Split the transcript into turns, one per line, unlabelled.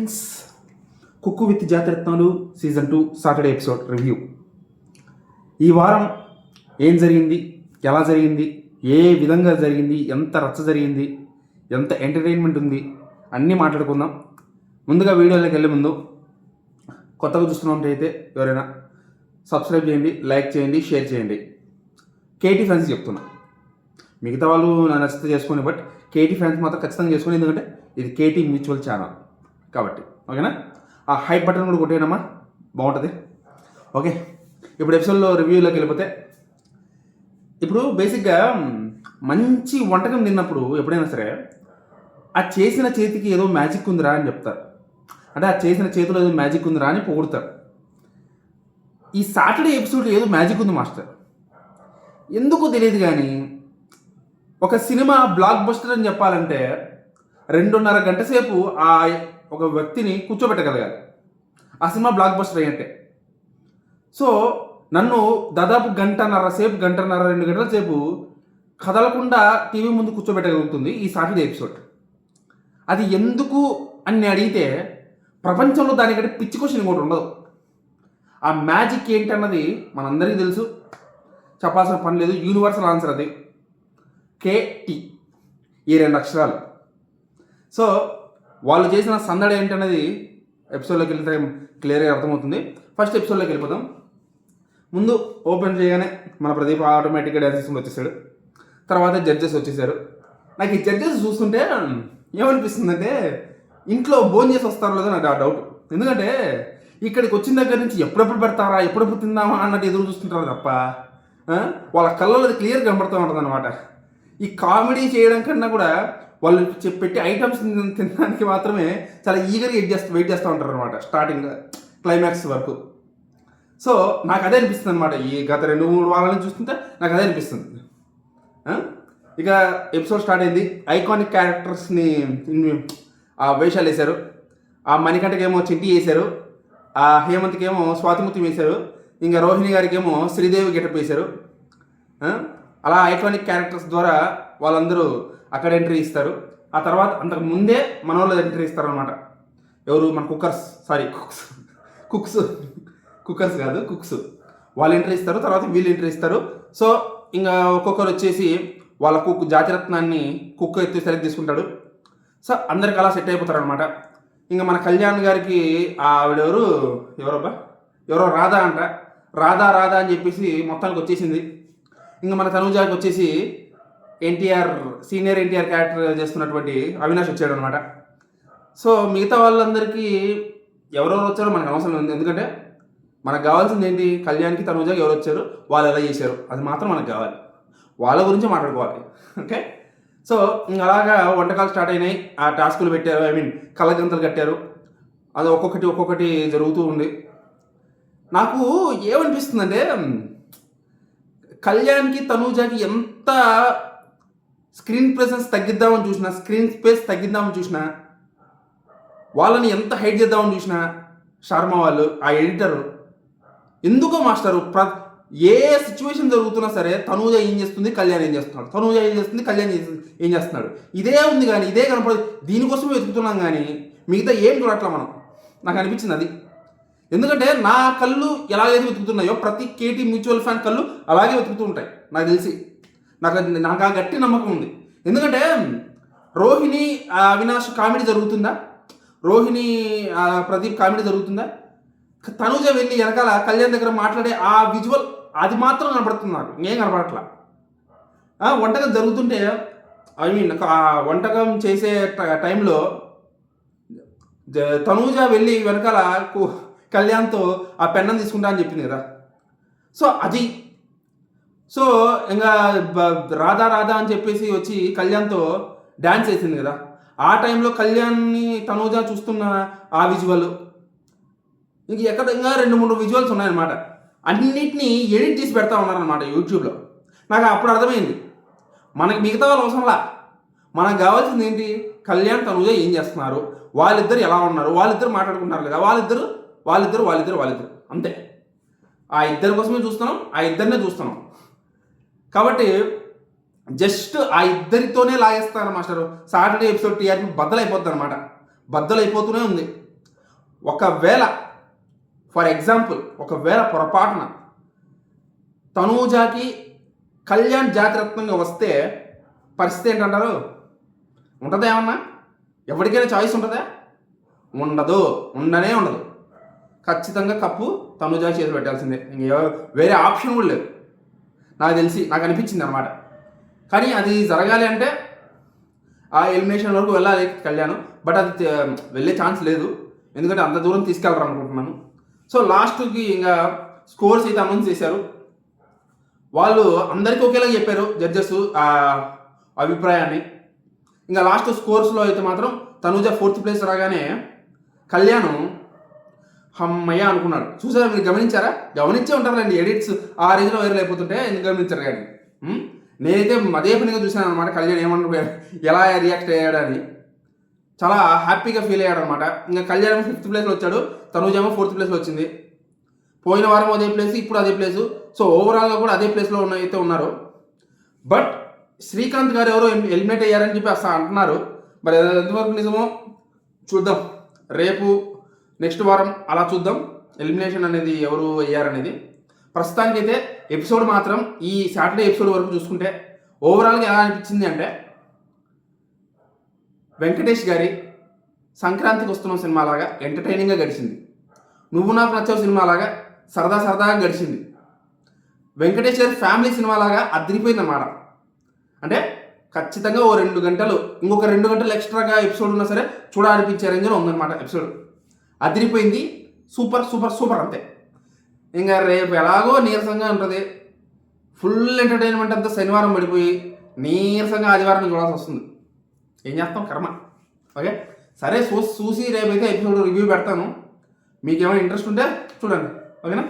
Friends, cook with Jathiratnalu season 2 Saturday episode review. ఈ వారం ఏం జరిగింది, ఎలా జరిగింది, ఏ విధంగా జరిగింది, ఎంత రచ్చ జరిగింది, ఎంత ఎంటర్టైన్మెంట్ ఉంది అన్నీ మాట్లాడుకుందాం. ముందుగా వీడియోలోకి వెళ్ళే ముందు కొత్తగా చూస్తున్నట్టయితే ఎవరైనా సబ్స్క్రైబ్ చేయండి, లైక్ చేయండి, షేర్ చేయండి. కేటీ ఫ్యాన్స్ చెప్తున్నా, మిగతా వాళ్ళు నా నచ్చితే చేసుకుని, బట్ కేటీ ఫ్యాన్స్ మాత్రం ఖచ్చితంగా చేసుకుని, ఎందుకంటే ఇది కేటీ మ్యూచువల్ ఛానల్ కాబట్టి. ఓకేనా? ఆ హైప్ బటన్ కూడా కొట్టేయడమ్మా, బాగుంటుంది. ఓకే, ఇప్పుడు ఎపిసోడ్లో రివ్యూలోకి వెళ్ళిపోతే, ఇప్పుడు బేసిక్గా మంచి వంటకం తిన్నప్పుడు ఎప్పుడైనా సరే ఆ చేసిన చేతికి ఏదో మ్యాజిక్ ఉందిరా అని చెప్తారు. అంటే ఆ చేసిన చేతిలో ఏదో మ్యాజిక్ ఉందిరా అని పొగుడతారు. ఈ సాటర్డే ఎపిసోడ్లో ఏదో మ్యాజిక్ ఉంది మాస్టర్, ఎందుకో తెలియదు. కానీ ఒక సినిమా బ్లాక్ బస్టర్ అని చెప్పాలంటే 2.5 గంట సేపు ఆ ఒక వ్యక్తిని కూర్చోబెట్టగలగాలి. ఆ సినిమా బ్లాక్ బస్టర్ అయ్యంటే. సో నన్ను దాదాపు గంటన్నర సేపు, 2 గంటల సేపు కదలకుండా టీవీ ముందు కూర్చోబెట్టగలుగుతుంది ఈ సాటర్డే ఎపిసోడ్. అది ఎందుకు అని అడిగితే ప్రపంచంలో దానికంటే పిచ్చి క్వశ్చన్ ఇంకోటి ఉండదు. ఆ మ్యాజిక్ ఏంటన్నది మనందరికీ తెలుసు, చెప్పాల్సిన పని లేదు. యూనివర్సల్ ఆన్సర్ అది కేటీ, ఈ 2 అక్షరాలు. సో వాళ్ళు చేసిన సందడి ఏంటనేది ఎపిసోడ్లోకి వెళ్తే క్లియర్గా అర్థమవుతుంది. ఫస్ట్ ఎపిసోడ్లోకి వెళ్ళిపోదాం. ముందు ఓపెన్ చేయగానే మన ప్రదీప్ ఆటోమేటిక్గా డ్యాన్స్ చేసుకుని వచ్చేసాడు. తర్వాత జడ్జెస్ వచ్చేసారు. నాకు ఈ జడ్జెస్ చూస్తుంటే ఏమనిపిస్తుందంటే ఇంట్లో భోజనం చేసి వస్తారో లేదో నాకు ఆ డౌట్. ఎందుకంటే ఇక్కడికి వచ్చిన దగ్గర నుంచి ఎప్పుడెప్పుడు పెడతారా, ఎప్పుడెప్పుడు తిందామా అన్నట్టు ఎదురు చూస్తుంటారు తప్ప వాళ్ళ కళ్ళలో అది క్లియర్ కనబడుతూ ఉంటుంది అనమాట. ఈ కామెడీ చేయడం కన్నా కూడా వాళ్ళు పెట్టి ఐటమ్స్ తినడానికి మాత్రమే చాలా ఈగర్గా వెయిట్ చేస్తూ ఉంటారు అనమాట, స్టార్టింగ్ క్లైమాక్స్ వరకు. సో నాకు అదే అనిపిస్తుంది అనమాట. ఈ గత 2-3 వారాలను చూస్తుంటే నాకు అదే అనిపిస్తుంది. ఇక ఎపిసోడ్ స్టార్ట్ అయింది. ఐకానిక్ క్యారెక్టర్స్ని ఆ వేషాలు వేశారు. ఆ మణికంఠకి ఏమో చింటి వేశారు, ఆ హేమంత్కి ఏమో స్వాతిముత్యం వేశారు, ఇంకా రోహిణి గారికి ఏమో శ్రీదేవి గెటప్ వేశారు. అలా ఐకానిక్ క్యారెక్టర్స్ ద్వారా వాళ్ళందరూ అక్కడ ఎంట్రీ ఇస్తారు. ఆ తర్వాత అంతకు ముందే మన వాళ్ళు ఎంట్రీ ఇస్తారనమాట. ఎవరు? మన కుక్కర్స్ కాదు, కుక్స్. వాళ్ళు ఎంట్రీ ఇస్తారు, తర్వాత వీళ్ళు ఎంట్రీ ఇస్తారు. సో ఇంకా ఒక్కొక్కరు వచ్చేసి వాళ్ళ జాతిరత్నాన్ని కుక్క ఎత్తి సెలెక్ట్ తీసుకుంటాడు. సో అందరికి అలా సెట్ అయిపోతారు అనమాట. ఇంకా మన కళ్యాణ్ గారికి ఎవరో రాధా అంట, రాధా అని చెప్పేసి మొత్తానికి వచ్చేసింది. ఇంకా మన తనుజాకి వచ్చేసి సీనియర్ ఎన్టీఆర్ క్యారెక్టర్ చేస్తున్నటువంటి అవినాష్ వచ్చాడు అనమాట. సో మిగతా వాళ్ళందరికీ ఎవరెవరు వచ్చారో మనకు అవసరం ఉంది. ఎందుకంటే మనకు కావాల్సింది ఏంటి? కళ్యాణ్కి తనుజాకి ఎవరు వచ్చారు, వాళ్ళు ఎలా చేశారు, అది మాత్రం మనకు కావాలి. వాళ్ళ గురించి మాట్లాడుకోవాలి. ఓకే, సో అలాగా వంటకాలు స్టార్ట్ అయినాయి. ఆ టాస్కులు పెట్టారు, కళ్ళగంతలు కట్టారు. అది ఒక్కొక్కటి జరుగుతూ ఉంది. నాకు ఏమనిపిస్తుందంటే కళ్యాణ్కి తనూజాకి ఎంత స్క్రీన్ ప్రెసెన్స్ తగ్గిద్దామని చూసినా, స్క్రీన్ స్పేస్ తగ్గిద్దామని చూసినా, వాళ్ళని ఎంత హైట్ చేద్దామని చూసినా శర్మ వాళ్ళు, ఆ ఎడిటరు ఎందుకో మాస్టరు ఏ సిచ్యువేషన్ జరుగుతున్నా సరే తనూజ ఏం చేస్తుంది, కళ్యాణ్ ఏం చేస్తున్నాడు, తనూజ ఏం చేస్తుంది, కళ్యాణ్ ఏం చేస్తున్నాడు, ఇదే ఉంది. కానీ ఇదే కనపడదు. దీనికోసమే వెతుకుతున్నాం కానీ మిగతా ఏం చూడట్లా మనం. నాకు అనిపించింది అది. ఎందుకంటే నా కళ్ళు ఎలాగైతే వెతుకుతున్నాయో ప్రతి కేటీ మ్యూచువల్ ఫ్యాన్ కళ్ళు అలాగే వెతుకుతూ ఉంటాయి నాకు తెలిసి. నాకు ఆ గట్టి నమ్మకం ఉంది. ఎందుకంటే రోహిణి అవినాష్ కామెడీ జరుగుతుందా, రోహిణి ప్రదీప్ కామెడీ జరుగుతుందా, తనుజ వెళ్ళి వెనకాల కళ్యాణ్ దగ్గర మాట్లాడే ఆ విజువల్ అది మాత్రం కనపడుతుంది. నాకు ఇంకేం కనపడట్లా. వంటకం జరుగుతుంటే వంటకం చేసే టైంలో తనూజ వెళ్ళి వెనకాల కళ్యాణ్తో ఆ పెన్నం తీసుకుంటా అని చెప్పింది కదా. సో అది. సో ఇంకా రాధా అని చెప్పేసి వచ్చి కళ్యాణ్తో డ్యాన్స్ వేసింది కదా. ఆ టైంలో కళ్యాణ్ని తనూజ చూస్తున్న ఆ విజువల్, ఇంకా 2-3 విజువల్స్ ఉన్నాయన్నమాట. అన్నిటినీ ఎడిట్ చేసి పెడతా ఉన్నారనమాట యూట్యూబ్లో. నాకు అప్పుడు అర్థమైంది మనకి మిగతా వాళ్ళు అవసరంలా, మనకు కావాల్సింది ఏంటి? కళ్యాణ్ తనూజ ఏం చేస్తున్నారు, వాళ్ళిద్దరు ఎలా ఉన్నారు, వాళ్ళిద్దరు మాట్లాడుకుంటారు కదా, వాళ్ళిద్దరు అంతే. ఆ ఇద్దరి కోసమే చూస్తున్నాం, ఆ ఇద్దరినే చూస్తున్నాం. కాబట్టి జస్ట్ ఆ ఇద్దరితోనే లాగేస్తారు మాస్టర్. సాటర్డే ఎపిసోడ్ టీఆర్పీ బద్దలైపోద్ది అనమాట, బద్దలైపోతూనే ఉంది. ఒకవేళ ఫర్ ఎగ్జాంపుల్ ఒకవేళ పొరపాటున తనూజాకి కళ్యాణ్ జాతిరత్నంగా వస్తే పరిస్థితి ఏంటంటారు? ఉంటుందా ఏమన్నా? ఎవరికైనా చాయిస్ ఉంటుందా? ఉండదు, ఉండనే ఉండదు. ఖచ్చితంగా కప్పు తనూజా చేసి పెట్టాల్సిందే, ఇంక వేరే ఆప్షన్ కూడా లేదు నాకు తెలిసి, నాకు అనిపించింది అనమాట. కానీ అది జరగాలి అంటే ఆ ఎలిమినేషన్ వరకు వెళ్ళాలి కళ్యాణ్, బట్ అది వెళ్ళే ఛాన్స్ లేదు, ఎందుకంటే అంత దూరం తీసుకెళ్ళరు అనుకుంటున్నాను. సో లాస్ట్కి ఇంకా స్కోర్స్ అయితే అనౌన్స్ చేశారు. వాళ్ళు అందరికీ ఒకేలా చెప్పారు జడ్జెస్ అభిప్రాయాన్ని. ఇంకా లాస్ట్ స్కోర్స్లో అయితే మాత్రం తనూజా 4th ప్లేస్ రాగానే కళ్యాణ్ అమ్మయ్య అనుకున్నాడు. చూసారా మీరు? గమనించే ఉంటారండి, ఎడిట్స్ ఆ రేంజ్లో వైరల్ అయిపోతుంటే ఎందుకు గమనించారు కానీ. నేనైతే అదే పనిగా చూశాను అనమాట. కళ్యాణ్ ఎలా రియాక్ట్ అయ్యాడని చాలా హ్యాపీగా ఫీల్ అయ్యాడు అనమాట. ఇంకా కళ్యాణ్ 5th ప్లేస్లో వచ్చాడు, తనూజేమో 4th ప్లేస్లో వచ్చింది. పోయిన వారం అదే ప్లేస్, ఇప్పుడు అదే ప్లేసు. సో ఓవరాల్గా కూడా అదే ప్లేస్లో అయితే ఉన్నారు. బట్ శ్రీకాంత్ గారు ఎవరో ఎలిమినేట్ అయ్యారని చెప్పి అసలు అంటున్నారు. మరి ఎంతవరకు నిజమో చూద్దాం, రేపు నెక్స్ట్ వారం అలా చూద్దాం ఎలిమినేషన్ అనేది ఎవరు అయ్యారనేది. ప్రస్తుతానికైతే ఎపిసోడ్ మాత్రం ఈ సాటర్డే ఎపిసోడ్ వరకు చూసుకుంటే ఓవరాల్గా ఎలా అనిపించింది అంటే, వెంకటేష్ గారి సంక్రాంతికి వస్తున్న సినిమాలాగా ఎంటర్టైనింగ్గా గడిచింది. నువ్వు నాకు నచ్చావు సినిమాలాగా సరదాగా గడిచింది. వెంకటేష్ గారి ఫ్యామిలీ సినిమాలాగా అదిరిపోయింది అన్నమాట. అంటే ఖచ్చితంగా ఓ 2 గంటలు, ఇంకొక 2 గంటలు ఎక్స్ట్రాగా ఎపిసోడ్ ఉన్నా సరే చూడాలనిపించే రేంజ్లో ఉందన్నమాట ఎపిసోడ్. అదిరిపోయింది, సూపర్ అంతే. ఇంకా రేపు ఎలాగో నీరసంగా ఉంటుంది, ఫుల్ ఎంటర్టైన్మెంట్ అంతా శనివారం పడిపోయి నీరసంగా ఆదివారం చూడాల్సి వస్తుంది. ఏం చేస్తాం, కర్మ. ఓకే సరే, చూసి రేపైతే ఎపిసోడ్ రివ్యూ పెడతాను. మీకేమైనా ఇంట్రెస్ట్ ఉంటే చూడండి, ఓకేనా?